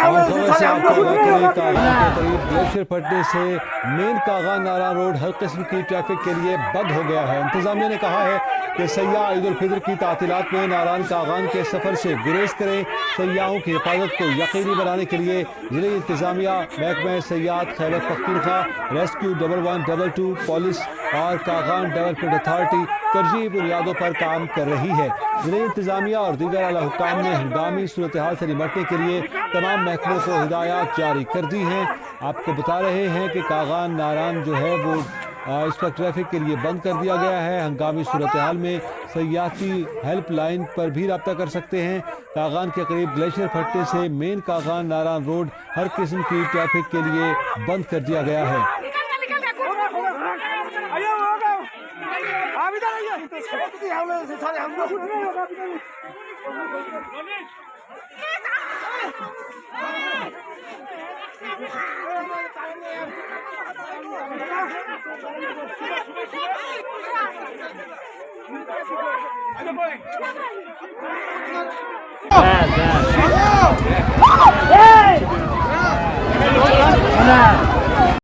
से आपको करीब ग्लेशियर फटने से मेन कागान नारायण रोड हर किस्म की ट्रैफिक के लिए बंद हो गया है। इंतजामिया ने कहा है कि सयाह ईद उल फितर की तातीलात में नारायण कागान के सफर से गुरेज करें। सयाहों की हिफाजत को यकीनी बनाने के लिए जिले इंतजामिया, महकमा सयाहत, खैबर पख्तूनख्वा, रेस्क्यू 1122, पुलिस और कागान डेवलपमेंट अथॉरिटी तरजीही बुनियादों पर काम कर रही है। जिले इंतजामिया और दीगर आला हुक्काम ने हंगामी सूरत हाल से निपटने के लिए तमाम महकमों को हिदायत जारी कर दी हैं। आपको बता रहे हैं कि कागान नारायण जो है वो इस वक्त ट्रैफिक के लिए बंद कर दिया गया है। हंगामी सूरत हाल में सयाहती हेल्प लाइन पर भी रब्ता कर सकते हैं। कागान के करीब ग्लेशियर फटने से मेन कागान नारायण रोड हर किस्म की ट्रैफिक के लिए बंद कर दिया गया है। Hey!